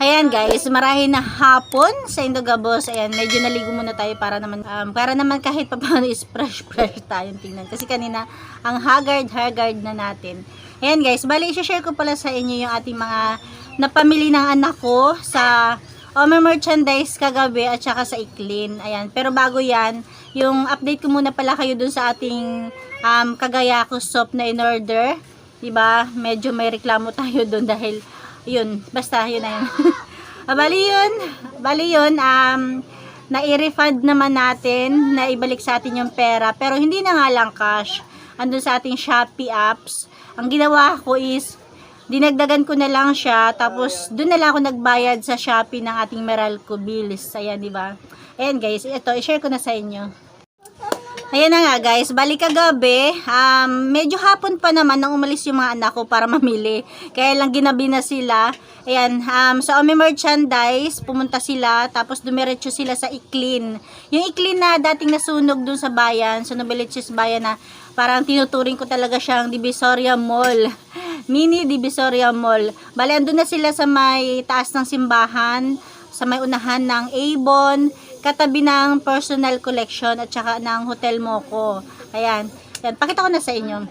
Ayan guys, marahil na hapon sa Indogabos. Ayan, medyo naligo muna tayo para naman kahit papaano is fresh tayong tingnan. Kasi kanina, ang haggard na natin. Ayan guys, bali i-share ko pala sa inyo yung ating mga napamili ng anak ko sa Ome merchandise kagabi at saka sa Iklin. Ayan, pero bago yan, yung update ko muna pala kayo dun sa ating Kagayako soap na in-order. Diba? Medyo may reklamo tayo dun dahil yun, basta yun na yun. Bali yun, na-i-refund naman natin, na ibalik sa atin yung pera, pero hindi na nga lang cash. Andun sa ating Shopee apps. Ang ginawa ko is, dinagdagan ko na lang siya, tapos doon na lang ako nagbayad sa Shopee ng ating Meralco bills. Ayan, diba? Ayan guys, ito, i-share ko na sa inyo. Ayan na nga guys, balik kagabi, medyo hapon pa naman nang umalis yung mga anak ko para mamili. Kaya lang ginabi na sila. Ayan, sa Ome merchandise, pumunta sila, tapos dumiretso sila sa Iklin. Yung Iklin na dating nasunog dun sa bayan, sa Novaliches bayan na parang tinuturing ko talaga siyang Divisoria Mall. Mini Divisoria Mall. Bali, andun na sila sa may taas ng simbahan, sa may unahan ng Avon, katabi ng personal collection at saka ng Hotel Moco. Ayan. Ayan, pakita ko na sa inyo.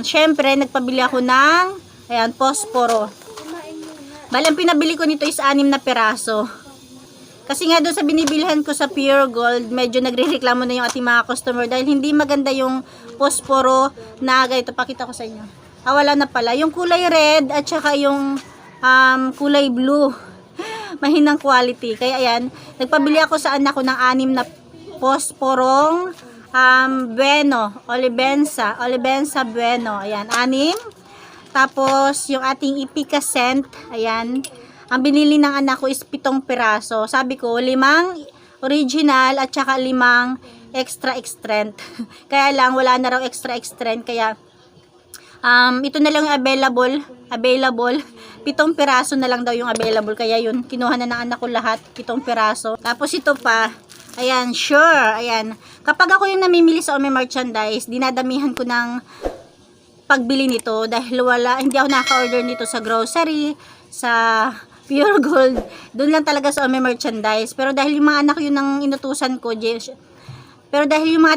Syempre, nagpabili ako ng posporo. Bali, ang pinabili ko nito is 6 na peraso. Kasi nga doon sa binibilhan ko sa Pure Gold, medyo nagrereklamo na yung ating mga customer dahil hindi maganda yung posporo na ganito. Pakita ko sa inyo. Wala na pala. Yung kulay red at saka yung kulay blue. Mahinang quality. Kaya ayan, nagpabili ako sa anak ko ng 6 na posporong Bueno, Olivenza Bueno. Ayan, 6. Tapos, yung ating Ipica scent, ayan, ang binili ng anak ko is 7 piraso. Sabi ko, 5 original at saka 5 extra strength. Kaya lang, wala na raw extra strength. Kaya, ito na lang yung available. 7 piraso na lang daw yung available. Kaya yun, kinuha na ng anak ko lahat, 7 piraso. Tapos ito pa, ayan, sure, ayan. Kapag ako yung namimili sa Ome merchandise, dinadamihan ko ng pagbili nito dahil hindi ako naka-order nito sa grocery, sa Pure Gold. Doon lang talaga sa Ome merchandise. Pero dahil yung mga anak yun ang inutusan ko, pero dahil yung mga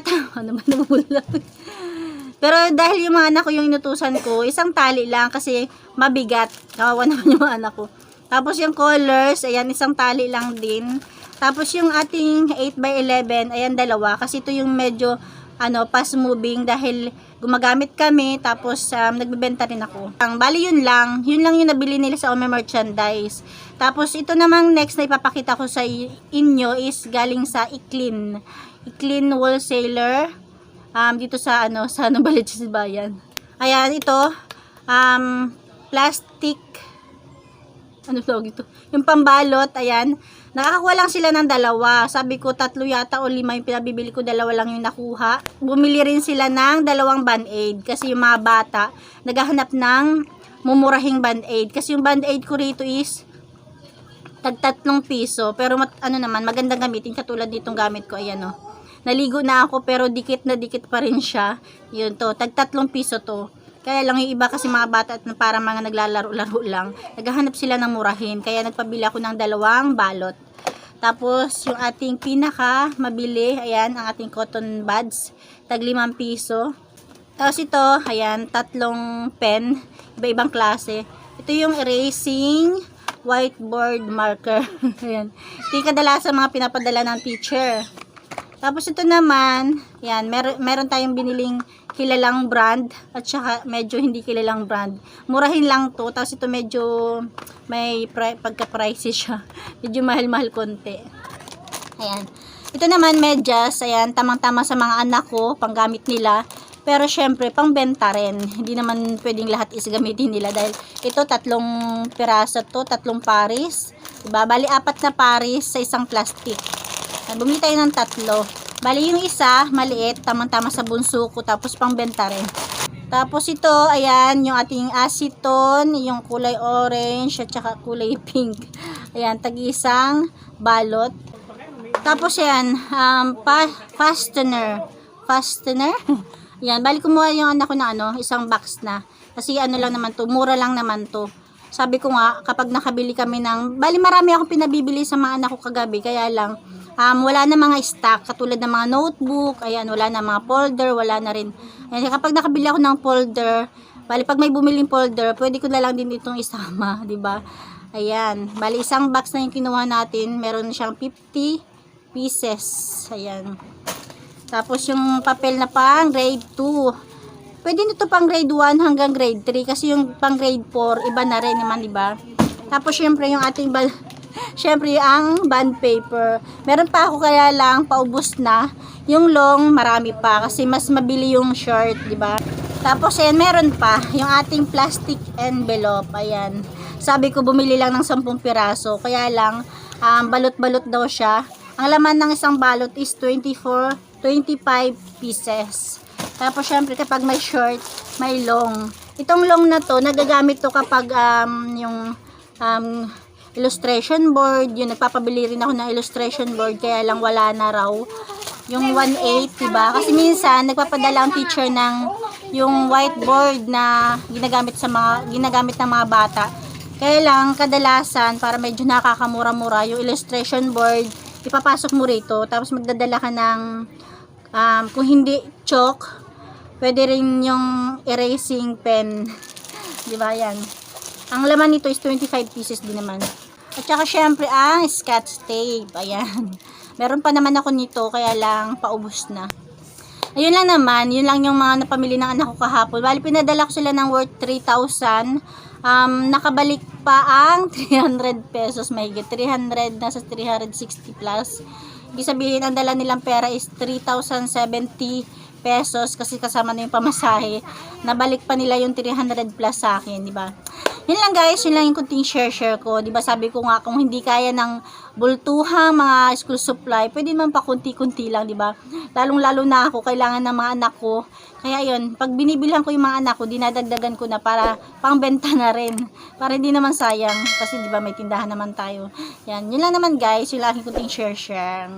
Pero dahil yung mga anak ko yung inutusan ko, isang tali lang kasi mabigat. Kawawa naman yung mga anak ko. Tapos yung colors, ayan, isang tali lang din. Tapos yung ating 8x11, ayan, 2. Kasi ito yung medyo, fast moving dahil gumagamit kami. Tapos, nagbebenta rin ako. Bali, yun lang yung nabili nila sa Ome merchandise. Tapos, ito namang next na ipapakita ko sa inyo is galing sa Iklin. Iklin Wholesaler. Dito sa Novaliches bayan. Ayan, ito plastic ito? Yung pambalot, ayan. Nakakakuha lang sila ng 2. Sabi ko 3 yata o 5 yung pinabibili ko, 2 lang yung nakuha. Bumili rin sila ng 2 band-aid kasi yung mga bata naghahanap ng mumurahing band-aid. Kasi yung band-aid ko rito is tag 3 piso. Pero naman, magandang gamitin katulad nitong gamit ko, ayan Naligo na ako pero dikit na dikit pa rin siya. Yun to, tag 3 piso to. Kaya lang yung iba kasi mga bata at para mga naglalaro-laro lang. Naghahanap sila ng murahin. Kaya nagpabili ako ng 2 balot. Tapos yung ating pinaka mabili, ayan, ang ating cotton buds. Tag 5 piso. Tapos ito, ayan, 3 pen. Iba-ibang klase. Ito yung erasing whiteboard marker. Ayan. Ito yung kadalasan mga pinapadala ng teacher. Tapos ito naman, yan, meron tayong biniling kilalang brand at saka medyo hindi kilalang brand. Murahin lang to, tapos ito medyo may pagka-pricey siya. Medyo mahal-mahal konti. Ayan. Ito naman medyas, ayan, tamang-tama sa mga anak ko, panggamit nila. Pero syempre, pangbenta rin. Hindi naman pwedeng lahat is gamitin nila dahil ito 3 piraso to, 3 paris. Diba? Bali 4 na paris sa isang plastic. Bumili tayo ng 3. Bali yung isa, maliit, tamang-tama sa bunso ko, tapos pangbenta rin. Tapos ito, ayan, yung ating aceton, yung kulay orange, at saka kulay pink. Ayan, tag-isang balot. Tapos yan, fastener. Ayan, bali kumuha yung anak ko na isang box na. Kasi lang naman to, mura lang naman to. sabi ko nga, kapag nakabili kami bali marami akong pinabibili sa mga anak ko kagabi, kaya lang, wala na mga stock, katulad ng mga notebook, ayan, wala na mga folder, wala na rin. Ayan, kapag nakabili ako ng folder, bali pag may bumiling folder, pwede ko na lang din itong isama, di ba? Ayan, bali isang box na yung kinuha natin, meron siyang 50 pieces, ayan. Tapos yung papel na pang grade 2, pwede nito pang grade 1 hanggang grade 3 kasi yung pang grade 4 iba na rin naman, diba? Tapos syempre yung ating syempre ang bond paper. Meron pa ako, kaya lang paubos na. Yung long marami pa kasi mas mabili yung short, diba? Tapos ayan, meron pa yung ating plastic envelope. Ayan. Sabi ko bumili lang ng 10 piraso, kaya lang balot-balot daw siya. Ang laman ng isang balot is 25 pieces. Tapos syempre kapag may short, may long. Itong long na to, nagagamit to kapag yung illustration board, yung nagpapabili rin ako ng illustration board, kaya lang wala na raw. Yung 1/8, diba? Kasi minsan nagpapadala ang teacher ng yung whiteboard na ginagamit ng mga bata. Kaya lang kadalasan para medyo nakakamura-mura yung illustration board, ipapasok mo rito, tapos magdadala ka ng kung hindi chalk, pwede rin yung erasing pen. Diba yan? Ang laman nito is 25 pieces din naman. At saka syempre ang scotch tape. Ayan. Meron pa naman ako nito, kaya lang paubos na. Ayun lang naman. Yun lang yung mga napamili ng anak ko kahapon. Bali pinadala ko sila ng worth 3,000. Nakabalik pa ang 300 pesos. Mahigit 300, nasa 360 plus. Ibig sabihin, ang dala nilang pera is 3,070 pesos kasi kasama na yung pamasahe. Nabalik pa nila yung 300 plus sa akin, di ba? Yun lang guys, yun lang yung kunting share ko. Di ba sabi ko nga, kung hindi kaya ng bultuhang mga school supply, pwede naman pa kunti-kunti lang, di ba? Lalong-lalo na ako, kailangan ng mga anak ko. Kaya yun, pag binibilhan ko yung mga anak ko, dinadagdagan ko na para pangbenta na rin. Para hindi naman sayang. Kasi di ba may tindahan naman tayo. Yan, yun lang naman guys, yung lang kunting share.